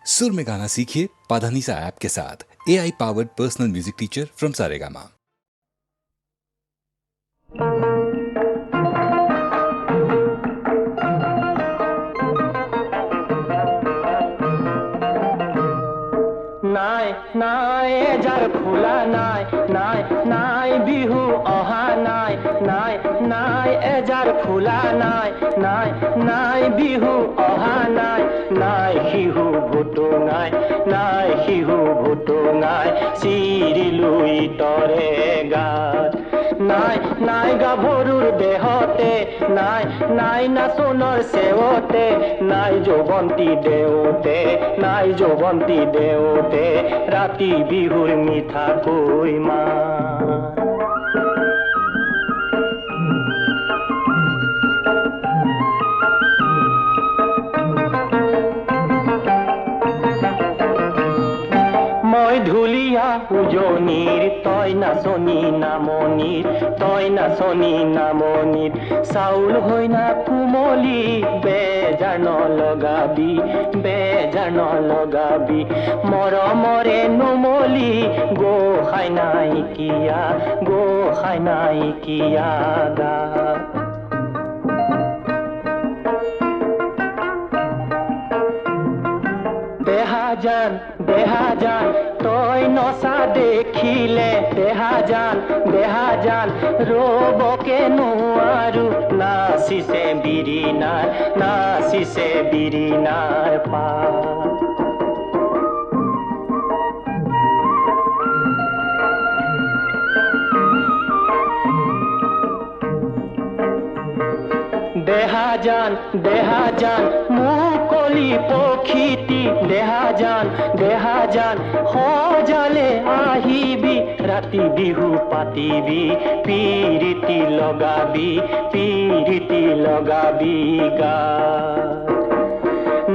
सुर में गाना सीखिए पाधानीसा ऐप के साथ। AI powered personal music teacher from Saregama. নাই নাই যাৰ ফুলা নাই নাই নাই বিহু অহা নাই নাই নাই এজাৰ ফুলা নাই নাই নাই বিহু অহা নাই নাই শিহু ভুটুঙাই নাই শিহু ভুটুঙাই চিৰিলুই তৰে গাত নাই নাই গাভৰুৰ দেহতে নাই নাই নাচোনৰ চেৱতে নাই যৌৱন্তী দেউতে নাই যৌৱন্তী দেউতে ৰাতি বিহুৰ মিঠা কৈ মাত মই ঢুলীয়া উজনিৰ তই নাচনী নামনিৰ তই নাচনী নামনিৰ চাউল হৈ না কোমলি বেজাৰ নলগাবি বেজাৰ নলগাবি মৰমৰে নুমলি গোসাই নাইকিয়া গা দেহা জান তই নচা দেখিলে দেহা জান ৰবকে নোৱাৰো নাচিছে বিৰিণাৰ পা দেহা জান মুকলি পক্ষীটি দেহা জান সজালে আহিবি ৰাতি বিহু পাতিবি পিৰিতি লগাবি গা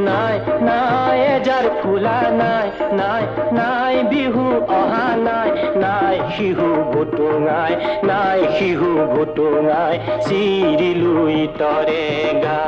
নাই নাই এজাৰ ফুলা নাই নাই নাই বিহু অহা নাই নাই শিহু ভুটুঙাই চিৰিলুই তৰে গা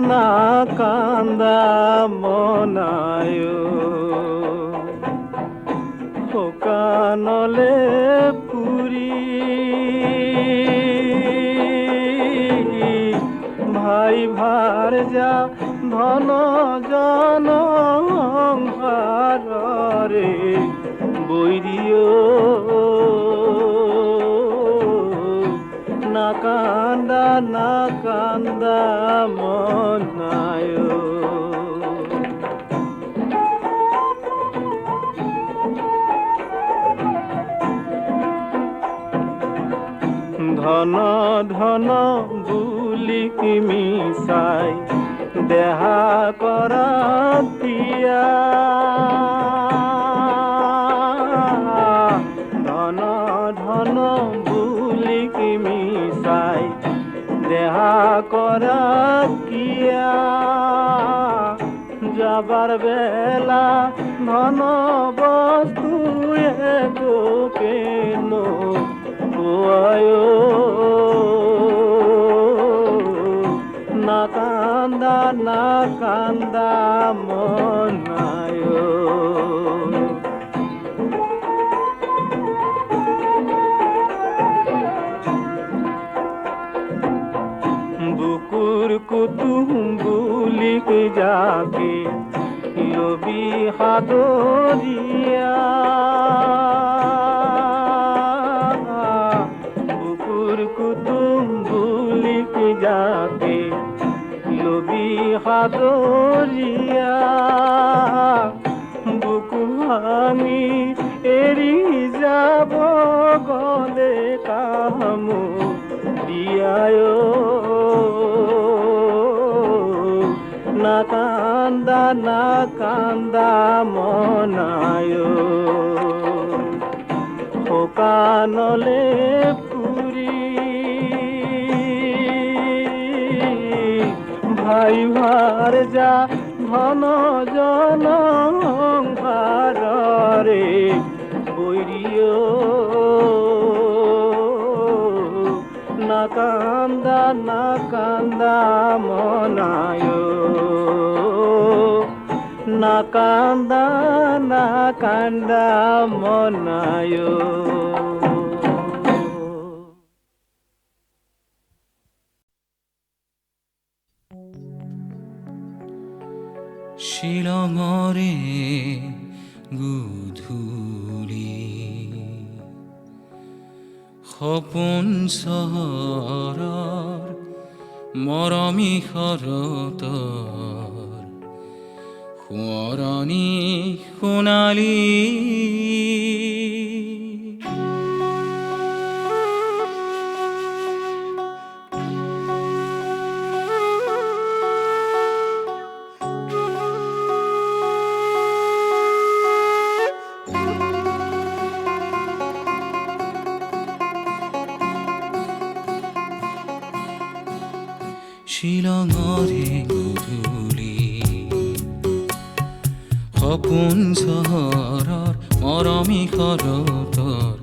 না কান্দা মনায়ো শুকানলে পুৰি ভাই ভাৰ যা ধন জন ভাৰে বৈৰিও না কান্দা মনায়ো ধন বুলি মিছাই দেহা কৰা দিয়া ধন বুলি মিছাই দেহা কৰা কিয়া যাবার বেলা ধন বস্তু কেন না কান্দা মনায়ো বুকুর কুতুম বুলি যাকে লবি হাদরিয়া বুকুর কুতুম বুলি যাকে লবি হাদরিয়া বুকু ভাঙি এৰি যাব গলে কামো দিয়ায় কান্দা মনায় সকানলে ফুৰি ভাই ভাৰ যা ধন জন ভাৰৰে বৈৰিয় নাকান্দা মনায় নাকান্দা মনায় শিলঙৰে গধূলি সপোন চহৰৰ মৰমী শৰতৰ সোঁৱৰণি সোণালী শিলঙৰে গধূলি সপোন চহৰৰ মৰমী শৰতৰ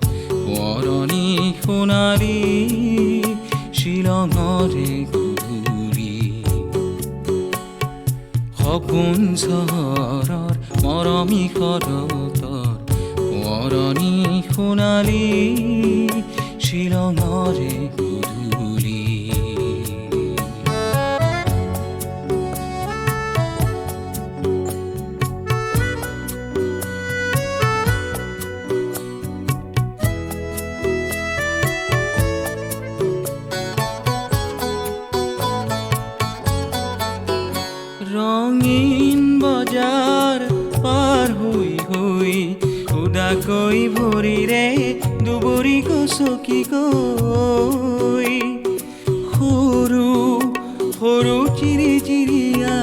সোঁৱৰণি সোণালী শিলঙৰে গধূলি সপোন চহৰৰ মৰমী শৰতৰ সোঁৱৰণি সোণালী শিলঙৰে গধূলি ৰঙীন বজাৰ পাৰ হৈ উদাকৈ ভৰিৰে দুবৰি গছকি গৈ সৰু সৰু চিৰি চিৰিয়া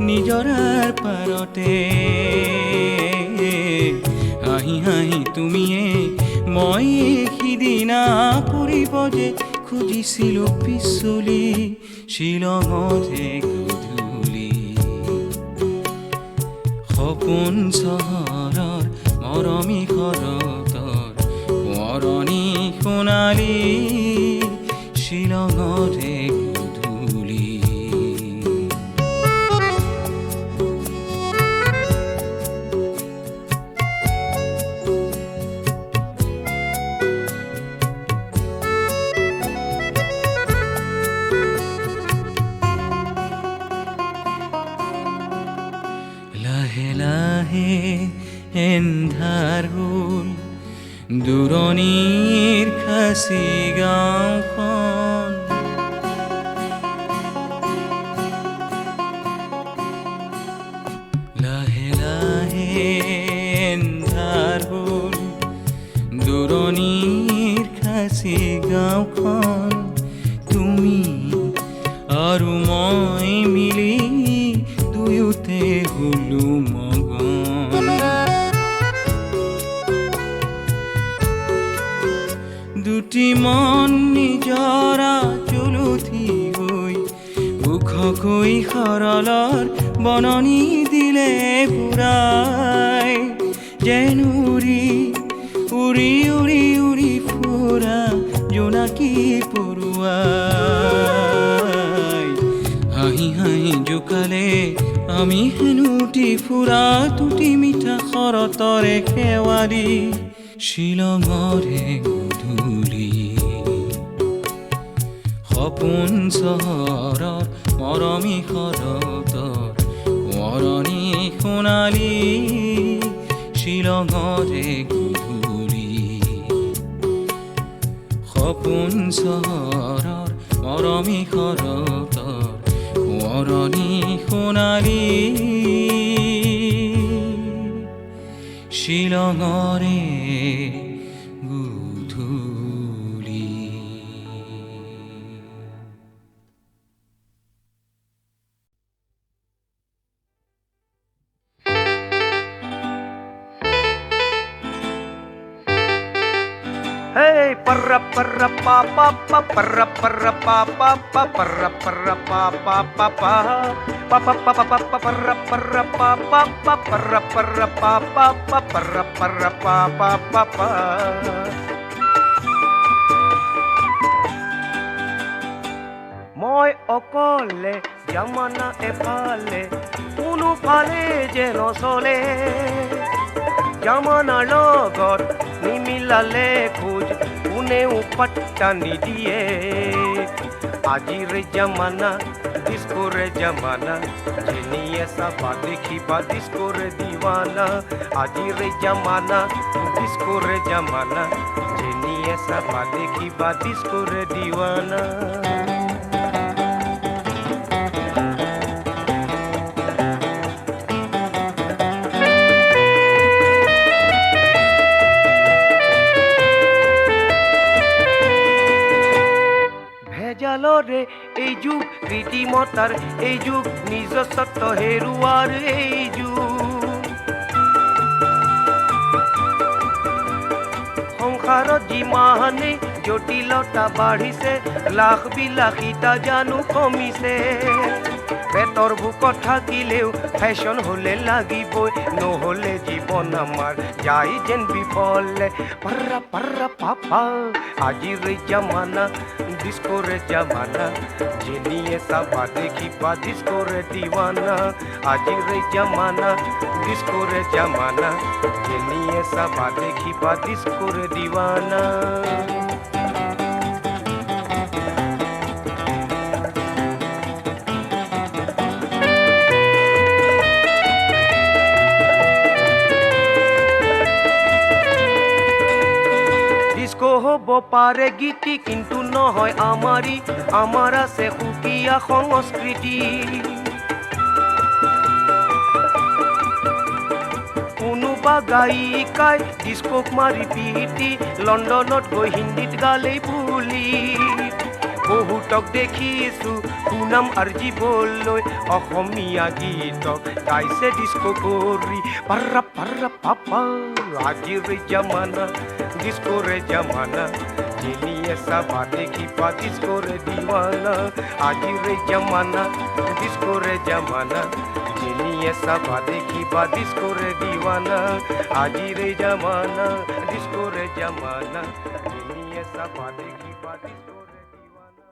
নিজৰাৰ পাৰতে হাঁহি হাঁহি তুমিয়ে মই সিদিনা পৰিব যে খুজিছিলো পিছলি শিলঙতে গধূলি সপোন চহৰৰ মৰমী শৰতৰ সোঁৱৰণি সোণালী শিলঙতে গধূলি লাহে লাহে এন্ধাৰ হ'ল দূৰণিৰ খাচী গাঁওখন লাহে লাহে এন্ধাৰ হ'ল দূৰণিৰ খাচী গাঁওখন তুমি আৰু মই মিলি দুয়োতে হলো মগন দুটি মন নিজৰা চুলুঠি হৈ ওখকৈ সৰলৰ বননি দিলে পুৰাই যেন উৰি উৰি উৰি উৰি ফুৰা জোনাকী পৰুৱাই হাঁহি হাঁহি জোকালে আমি হেনুটি ফুৰা তুটি মিঠা শৰতৰে শেৱালি শিলঙৰে গধূলি সপোন চহৰৰ মৰমী শৰতৰ সোঁৱৰণি সোণালী শিলঙৰে গধূলি সপোন চহৰৰ মৰমী শৰতৰ সোঁৱৰণি সোণালী শিলঙৰে গধূলি parra parra pa pa pa parra parra pa pa pa parra parra pa pa pa pa pa pa pa pa pa parra parra pa pa pa parra parra pa pa pa parra parra pa pa pa pa মই অকলে জামানা এফালে কোনো ফালে যে নচলে জামানাৰ লগত নিমিলালে খোজ কোনেও পাত্তা নিদিয়ে আজিৰ জামানা ডিস্কোৰে জামানা যেনিয়ে চাবা দেখিবা ডিস্কোৰে দিৱানা আজিৰ জামানা ডিস্কোৰে জামানা যেনিয়ে চাবা দেখিবা ডিস্কোৰে দিৱানা জালৰে এই যুগ কৃত্ৰিমতাৰ এই যুগ নিজস্বত্ব হেৰুৱাৰ এই যুগ সংসাৰত যিমানে জটিলতা বাঢ়িছে লাখ বিলাসিতা জানো কমিছে পেটৰ ভোকত থাকিলেও ফেশ্বন হলে লাগিবই নহলে জীৱন আমাৰ যাই যেন বিফলে পাৰ্ৰা পাৰ্ৰা পাপা আজিৰ জামানা ডিস্কোৰে জামানা যেনিয়ে চাবা দেখিবা ডিস্কোৰে দিৱানা আজিৰ জামানা ডিস্কোৰে জামানা যেনিয়ে চাবা দেখিবা ডিস্কোৰে দিৱানা হব পাৰে গীতি কিন্তু নহয় আমাৰ আছে সুকীয়া সংস্কৃতি কোনোবা গায়িকাই ডিস্কোক মাৰি পিটি লণ্ডনত গৈ হিন্দীত গালেই বুলি বহুতক দেখিছো সুনাম আৰ্জিবলৈ অসমীয়া গীতক গাইছে ডিস্কো কৰি পাৰ্ৰা পাৰ্ৰা পাপা আজিৰ জামানা ডিস্কোৰে জামানা যেনিয়ে চাবা দেখিবা ডিস্কোৰে দিৱানা আজিৰ জামানা ডিস্কোৰে জামানা যেনিয়ে চাবা দেখিবা ডিস্কোৰে দিৱানা আজিৰ জামানা ডিস্কোৰে জামানা যেনিয়ে চাবা দেখিবা ডিস্কোৰে দিৱানা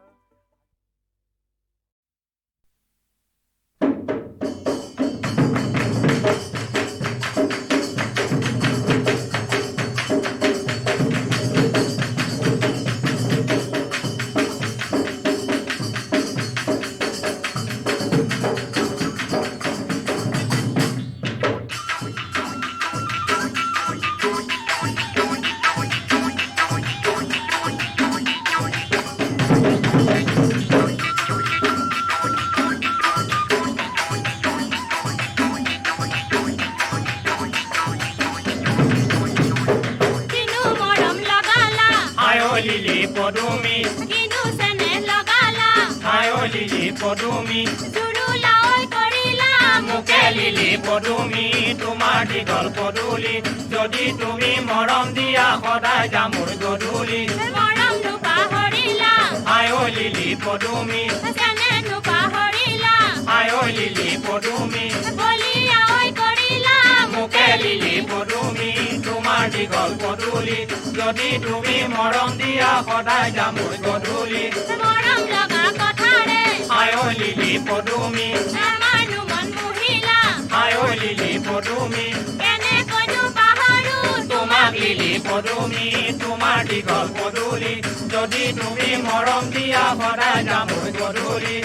পদুমি জুৰুলা ঐ কৰিলা মুকে লিলি পদুমি তোমাৰ দীঘল পদুলি যদি তুমি মৰম দিয়া সদায় যামোৰ গধূলি মৰমটো পাহৰিলা আই ঐ লিলি পদুমি চেনেহটো পাহৰিলা আই ঐ লিলি পদুমি বলিয়া ঐ কৰিলা মুকে লিলি পদুমি তোমাৰ দীঘল পদুলি যদি তুমি মৰম দিয়া সদায় যামোৰ গধূলি মৰম লগা কথাৰে আই ঐ লিলি পদুমি আমাৰনো মন মোহিলা আই ঐ লিলি পদুমি কেনেকৈনো পাহৰো তোমাক লিলি পদুমি তোমাৰ দীঘল পদুলি যদি তুমি মৰম দিয়া সদায় যামোৰ গধূলি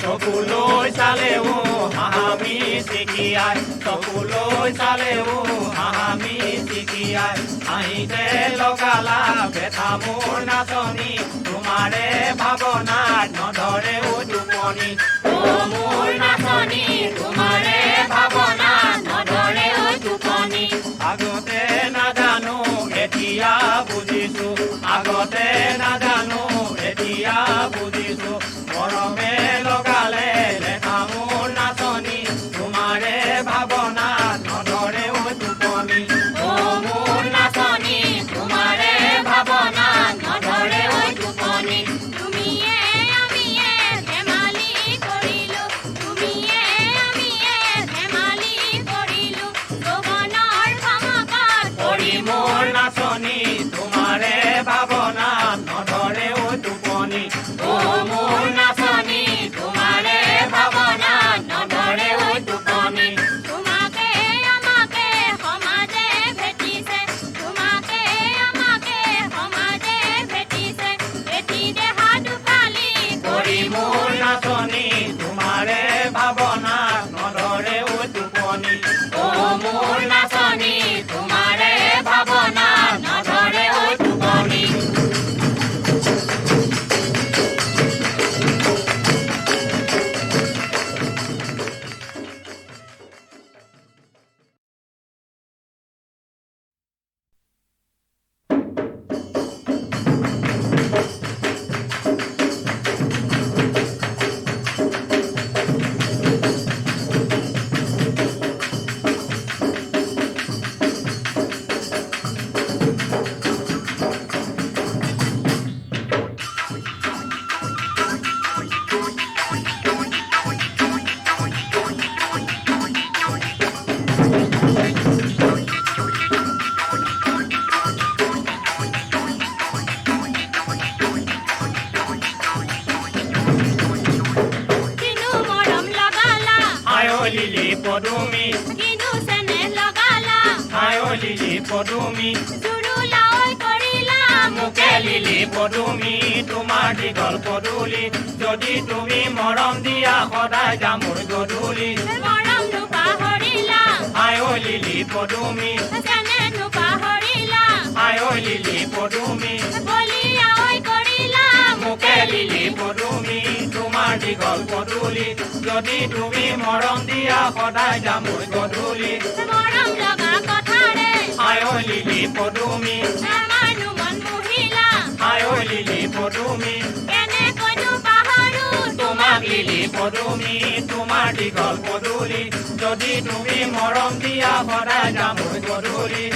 চকুলৈ চালেও হাঁহামি চিকিয়াই চকুলৈ চালেও হাঁহামি চিকিয়াই হাঁহিতে লগালা বেথা মোৰ নাচনি তোমাৰে ভাৱনাত নধৰেও টোপনি মোৰ নাচনি তোমাৰে ভাৱনাত নধৰেও টোপনি আগতে নাজানো এতিয়া বুজিছো আগতে নাজানো এতিয়া বুজিছো মৰমে লগালে লেখা মোৰ নাচনি তোমাৰে ভাৱনাত নধৰেও টোপনি পদুমি কিনো চেনে লগালা আই ঐ লিলি পদুমি জুৰুলা ঐ কৰিলা মোকে লিলি পদুমি তোমাৰ দীঘল পদূলি যদি তুমি মৰম দিয়া সদায় যাম মোৰ গধূলি মৰমটো পাহৰিলা আই ঐ লিলি পদুমি চেনেটো পাহৰিলা আই ঐ লিলি পদুমি বলিয়া ঐ কৰিলা মোকে লিলি পদুমি তোমাৰ দীঘল পদূলি যদি তুমি মৰম দিয়া সদায় যাম মোৰ গধূলি মৰম লগা কথাৰে আই ঐ লিলি পদুমি আমাৰনো মন মুহিলা আই ঐ লিলি পদুমি কেনেকৈনো পাহৰো তোমাক লিলি পদুমি তোমাৰ দীঘল পদূলি যদি তুমি মৰম দিয়া সদায় যাম মোৰ গধূলি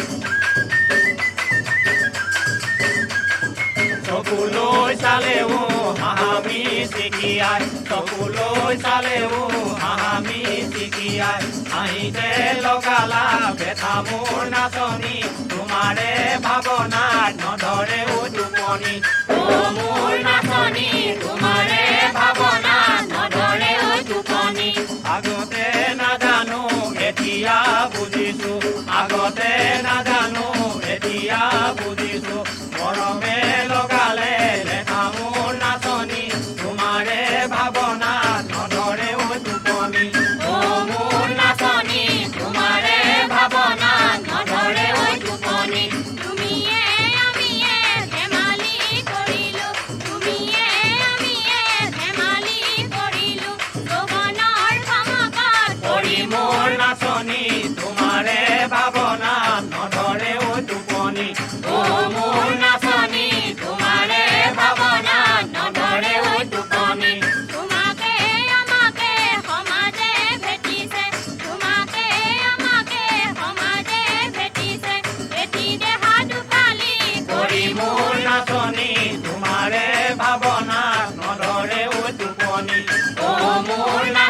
চকুলৈ চালেও হাঁহামি চিকিয়াই চকুলৈ চালেও হাঁহামি চিকিয়াই আহিতে লগালা বেথা মোৰ নাচনি তোমাৰে ভাৱনাত নধৰেও টোপনি ও মোৰ নাচনি তোমাৰে ভাৱনাত নধৰে ঐ টোপনি আগতে নাজানো এতিয়া বুজিছো আগতে নাজানো এতিয়া বুজিছো মৰমে লগালে লেখা মোৰ নাচনি তোমাৰে ভাৱনাত নধৰে ঐ টোপনি ও মোৰ নাচনি তোমাৰে ভাৱনাত নধৰে ঐ টোপনি তুমিয়ে আমিয়ে ধেমালি কৰিলো তুমিয়ে আমিয়ে ধেমালি কৰিলো যৌৱনৰ ভমকত কৰি মোৰ নাচনি তোমাৰে ভাৱনাত নধৰে ঐ টোপনি ও মোৰ নাচনি তোমাৰে ভাৱনাত নধৰে ঐ টোপনি তোমাকে আমাকে সমাজে ভেটিছে তোমাকে আমাকে সমাজে ভেটিছে এটি দেহা দুফালি কৰি মোৰ নাচনি তোমাৰে ভাৱনাত নধৰে ঐ টোপনি ও মোৰ নাচনি